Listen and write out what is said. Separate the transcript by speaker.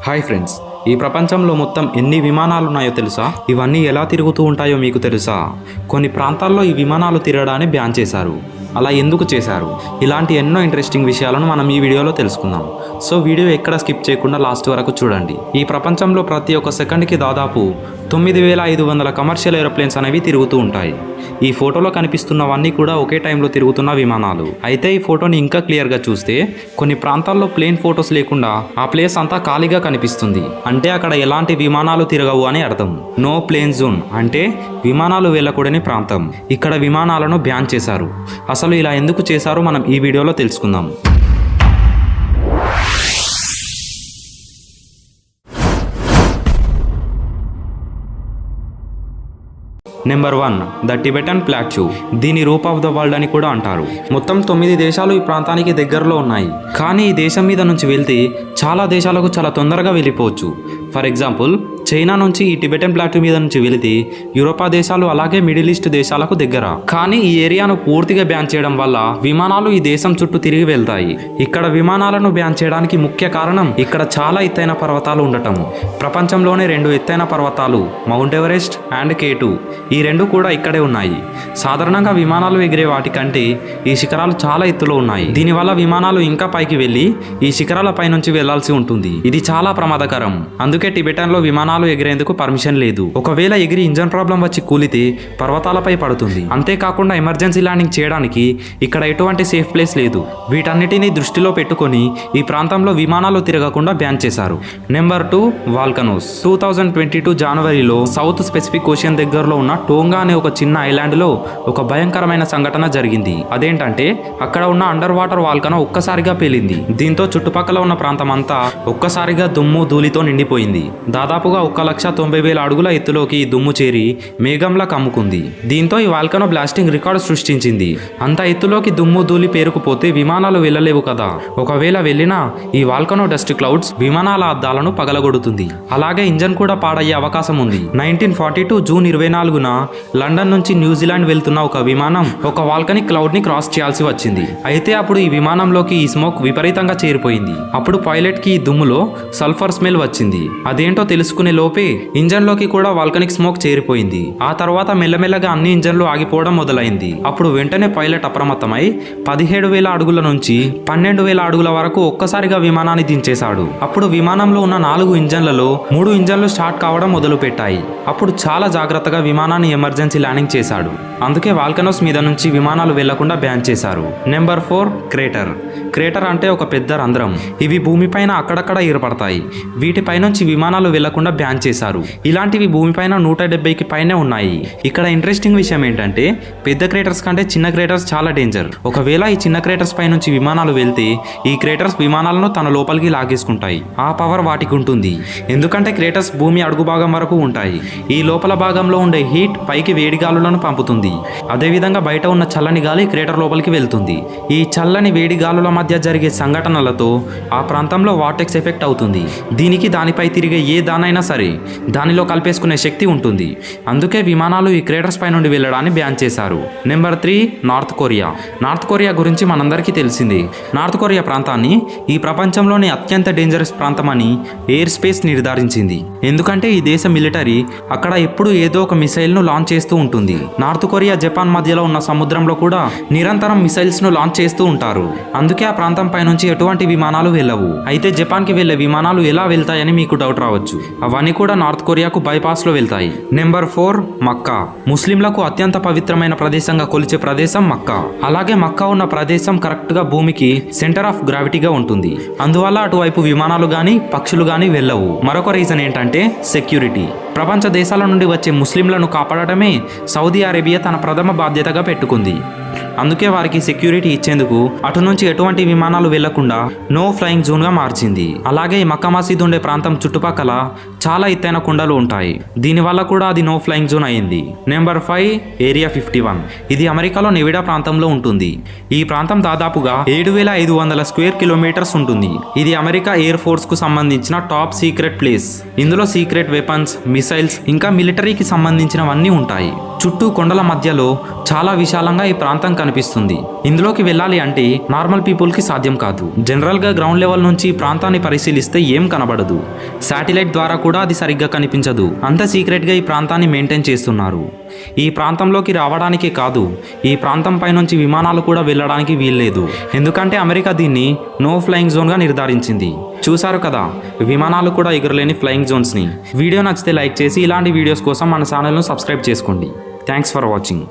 Speaker 1: Hi friends, ఈ ప్రపంచంలో మొత్తం ఎన్ని విమానాలు ఉన్నాయో తెలుసా? ఇవన్నీ ఎలా తిరుగుతూ ఉంటాయో మీకు తెలుసా? కొన్ని ప్రాంతాల్లో ఈ విమానాలు తిరగడాన్ని బ్యాన్ చేశారు. అలా ఎందుకు చేశారు? ఇలాంటి ఎన్నో ఇంట్రెస్టింగ్ విషయాలను మనం ఈ వీడియోలో తెలుసుకుందాం. సో వీడియో ఎక్కడ స్కిప్ చేయకుండా లాస్ట్ వరకు చూడండి. ఈ ప్రపంచంలో ప్రతి ఒక్క సెకండ్కి దాదాపు 9500 కమర్షియల్ ఏరోప్లేన్స్ అనేవి తిరుగుతూ ఉంటాయి. ఈ ఫోటోలో కనిపిస్తున్నవన్నీ కూడా ఒకే టైంలో తిరుగుతున్న విమానాలు. అయితే ఈ ఫోటోని ఇంకా క్లియర్గా చూస్తే కొన్ని ప్రాంతాల్లో ప్లేన్ ఫోటోస్ లేకుండా ఆ ప్లేస్ అంతా ఖాళీగా కనిపిస్తుంది. అంటే అక్కడ ఎలాంటి విమానాలు తిరగవు అని అర్థం. నో ప్లేన్ జోన్ అంటే విమానాలు వెళ్ళకూడని ప్రాంతం. ఇక్కడ విమానాలను బ్యాన్ చేశారు. అసలు ఇలా ఎందుకు చేశారో మనం ఈ వీడియోలో తెలుసుకుందాం. Number 1, the Tibetan plateau. దీని రూప్ ఆఫ్ ద వరల్డ్ అని కూడా అంటారు. మొత్తం 9 దేశాలు ఈ ప్రాంతానికి దగ్గరలో ఉన్నాయి. కానీ ఈ దేశం మీద నుంచి వెళ్తే చాలా దేశాలకు చాలా తొందరగా వెళ్ళిపోవచ్చు. ఫర్ ఎగ్జాంపుల్, చైనా నుంచి ఈ టిబెటన్ ప్లాట్యూ మీద నుంచి వెళితే యూరోపా దేశాలు అలాగే మిడిల్ ఈస్ట్ దేశాలకు దగ్గర. కానీ ఈ ఏరియాను పూర్తిగా బ్యాన్ చేయడం వల్ల విమానాలు ఈ దేశం చుట్టూ తిరిగి వెళ్తాయి. ఇక్కడ విమానాలను బ్యాన్ చేయడానికి ముఖ్య కారణం ఇక్కడ చాలా ఎత్తైన పర్వతాలు ఉండటం. ప్రపంచంలోనే 2 ఎత్తైన పర్వతాలు మౌంట్ ఎవరెస్ట్ అండ్ K2 ఈ 2 కూడా ఇక్కడే ఉన్నాయి. సాధారణంగా విమానాలు ఎగిరే వాటికంటే ఈ శిఖరాలు చాలా ఎత్తులో ఉన్నాయి. దీనివల్ల విమానాలు ఇంకా పైకి వెళ్ళి ఈ శిఖరాల పై నుంచి వెళ్లాల్సి ఉంటుంది. ఇది చాలా ప్రమాదకరం. అందుకే టిబెటన్ లో విమానాలు ఎగిరేందుకు పర్మిషన్ లేదు. ఒకవేళ ఎగిరి ఇంజన్ ప్రాబ్లం వచ్చి కూలితే పర్వతాలపై పడుతుంది. అంతేకాకుండా ఎమర్జెన్సీ ల్యాండింగ్ చేయడానికి ఇక్కడ ఎటువంటి సేఫ్ ప్లేస్ లేదు. వీటన్నిటిని దృష్టిలో పెట్టుకొని ఈ ప్రాంతంలో విమానాలు తిరగకుండా బ్యాన్ చేశారు. Number 2, volcanoes. 2022 జనవరిలో సౌత్ స్పెసిఫిక్ ఓషన్ దగ్గరలో ఉన్న టోంగా అనే ఒక చిన్న ఐలాండ్ లో ఒక భయంకరమైన సంఘటన జరిగింది. అదేంటంటే అక్కడ ఉన్న అండర్ వాటర్ వాల్కనో ఒక్కసారిగా పేలింది. దీంతో చుట్టుపక్కల ఉన్న ప్రాంతం అంతా ఒక్కసారిగా దుమ్ము ధూళితో నిండిపోయింది. దాదాపుగా 1,90,000 అడుగుల ఎత్తులోకి ఈ దుమ్ము చేరి మేఘంలా కమ్ముకుంది. దీంతో ఈ వాల్కనో బ్లాస్టింగ్ రికార్డు సృష్టించింది. అంత ఎత్తులోకి దుమ్ము ధూళి పేరుకుపోతే విమానాలు వెళ్ళలేవు కదా. ఒకవేళ వెళ్ళినా ఈ వాల్కనో డస్ట్ క్లౌడ్స్ విమానాల అద్దాలను పగలగొడుతుంది. అలాగే ఇంజన్ కూడా పాడయ్యే అవకాశం ఉంది. 1942 జూన్ 24న లండన్ నుంచి న్యూజిలాండ్ వెళ్తున్న ఒక విమానం ఒక వాల్కనిక్ క్లౌడ్ ని క్రాస్ చేయాల్సి వచ్చింది. అయితే అప్పుడు ఈ విమానంలోకి ఈ స్మోక్ విపరీతంగా చేరిపోయింది. అప్పుడు పైలట్ కి ఈ దుమ్ములో సల్ఫర్ స్మెల్ వచ్చింది. అదేంటో తెలుసుకునే లోపే ఇంజన్ లోకి కూడా వాల్కనిక్ స్మోక్ చేరిపోయింది. ఆ తర్వాత మెల్లమెల్లగా అన్ని ఇంజన్లు ఆగిపోవడం మొదలైంది. అప్పుడు వెంటనే పైలట్ అప్రమత్తమై 17,000 అడుగుల నుంచి 12,000 అడుగుల వరకు ఒక్కసారిగా విమానాన్ని దించేశాడు. అప్పుడు విమానంలో ఉన్న 4 ఇంజన్లలో 3 ఇంజన్లు స్టార్ట్ కావడం మొదలు పెట్టాయి. అప్పుడు చాలా జాగ్రత్తగా విమానాన్ని ఎమర్జెన్సీ ల్యాండింగ్ చేశాడు. అందుకే వాల్కనోస్ మీద నుంచి విమానాలు వెళ్లకుండా బ్యాన్ చేశారు. Number 4, crater. క్రేటర్ అంటే ఒక పెద్ద రంధ్రం. ఇవి భూమిపైన అక్కడక్కడ ఏర్పడతాయి. వీటిపై నుంచి విమానాలు వెళ్లకుండా బ్యాన్ చేశారు. ఇలాంటివి భూమిపైన 170కి పైనే ఉన్నాయి. ఇక్కడ ఇంట్రెస్టింగ్ విషయం ఏంటంటే పెద్ద క్రేటర్స్ కంటే చిన్న క్రేటర్స్ చాలా డేంజర్. ఒకవేళ ఈ చిన్న క్రేటర్స్ పై నుంచి విమానాలు వెళ్తే ఈ క్రేటర్స్ విమానాలను తన లోపలికి లాగేసుకుంటాయి. ఆ పవర్ వాటికి ఉంటుంది. ఎందుకంటే క్రేటర్స్ భూమి అడుగు భాగం వరకు ఉంటాయి. ఈ లోపల భాగంలో ఉండే హీట్ పైకి వేడి గాలులను పంపుతుంది. అదేవిధంగా బయట ఉన్న చల్లని గాలి క్రేటర్ లోపలికి వెళ్తుంది. ఈ చల్లని వేడి గాలుల మధ్య జరిగే సంఘటనలతో ఆ ప్రాంతంలో వార్టెక్స్ ఎఫెక్ట్ అవుతుంది. దీనికి దానిపై తిరిగే ఏ దానైనా సరే దానిలో కలిపేసుకునే శక్తి ఉంటుంది. అందుకే విమానాలు ఈ క్రేటర్స్ పై నుండి వెళ్ళడాన్ని బ్యాన్ చేశారు. Number 3, north Korea. North Korea గురించి మనందరికీ తెలిసిందే. నార్త్ కొరియా ప్రాంతాన్ని ఈ ప్రపంచంలోని అత్యంత డేంజరస్ ప్రాంతమని ఎయిర్ స్పేస్ నిర్ధారించింది. ఎందుకంటే ఈ దేశ మిలిటరీ అక్కడ ఎప్పుడు ఏదో ఒక మిసైల్ ను లాంచ్ చేస్తూ ఉంటుంది. నార్త్ కొరియా జపాన్ మధ్యలో ఉన్న సముద్రంలో కూడా నిరంతరం మిసైల్స్ ను లాంచ్ చేస్తూ ఉంటారు. అందుకే ఆ ప్రాంతం పై నుంచి ఎటువంటి విమానాలు వెళ్ళవు. అయితే జపాన్ కి వెళ్లే విమానాలు ఎలా వెళ్తాయని మీకు డౌట్ రావచ్చు. అవన్నీ కూడా నార్త్ కొరియాకు బైపాస్ లో వెళ్తాయి. నెంబర్ 4, మక్కా. ముస్లింలకు అత్యంత పవిత్రమైన ప్రదేశంగా కొలిచే ప్రదేశం మక్కా. అలాగే మక్కా ఉన్న ప్రదేశం కరెక్ట్ గా భూమికి సెంటర్ ఆఫ్ గ్రావిటీగా ఉంటుంది. అందువల్ల అటువైపు విమానాలు గాని పక్షులు గాని వెళ్ళవు. మరొక రీజన్ ఏంటంటే సెక్యూరిటీ. ప్రపంచ దేశాల నుండి వచ్చే ముస్లింలను కాపాడటమే సౌదీ అరేబియా తన ప్రథమ బాధ్యతగా పెట్టుకుంది. అందుకే వారికి సెక్యూరిటీ ఇచ్చేందుకు అటు నుంచి ఎటువంటి విమానాలు వెళ్లకుండా నో ఫ్లయింగ్ జోన్ గా మార్చింది. అలాగే ఈ మక్కా మసీద్ ఉండే ప్రాంతం చుట్టుపక్కల చాలా ఎత్తైన కొండలు ఉంటాయి. దీనివల్ల కూడా అది నో ఫ్లయింగ్ జోన్ అయింది. Number 5, area 51. ఇది అమెరికాలో నెవిడా ప్రాంతంలో ఉంటుంది. ఈ ప్రాంతం దాదాపుగా 7,500 స్క్వేర్ కిలోమీటర్స్ ఉంటుంది. ఇది అమెరికా ఎయిర్ ఫోర్స్ కు సంబంధించిన టాప్ సీక్రెట్ ప్లేస్. ఇందులో సీక్రెట్ వెపన్స్, మిసైల్స్ ఇంకా మిలిటరీకి సంబంధించినవన్నీ ఉంటాయి. చుట్టూ కొండల మధ్యలో చాలా విశాలంగా ఈ ప్రాంతం కనిపిస్తుంది. ఇందులోకి వెళ్ళాలి అంటే నార్మల్ పీపుల్కి సాధ్యం కాదు. జనరల్గా గ్రౌండ్ లెవెల్ నుంచి ఈ ప్రాంతాన్ని పరిశీలిస్తే ఏం కనబడదు. శాటిలైట్ ద్వారా కూడా అది సరిగ్గా కనిపించదు. అంత సీక్రెట్గా ఈ ప్రాంతాన్ని మెయింటైన్ చేస్తున్నారు. ఈ ప్రాంతంలోకి రావడానికి కాదు, ఈ ప్రాంతం పైనుంచి విమానాలు కూడా వెళ్ళడానికి వీల్లేదు. ఎందుకంటే అమెరికా దీన్ని నో ఫ్లయింగ్ జోన్గా నిర్ధారించింది. చూసారు కదా, విమానాలు కూడా ఎగురలేని ఫ్లయింగ్ జోన్స్ని. వీడియో నచ్చితే లైక్ చేసి ఇలాంటి వీడియోస్ కోసం మన ఛానల్ను సబ్స్క్రైబ్ చేసుకోండి. Thanks for watching.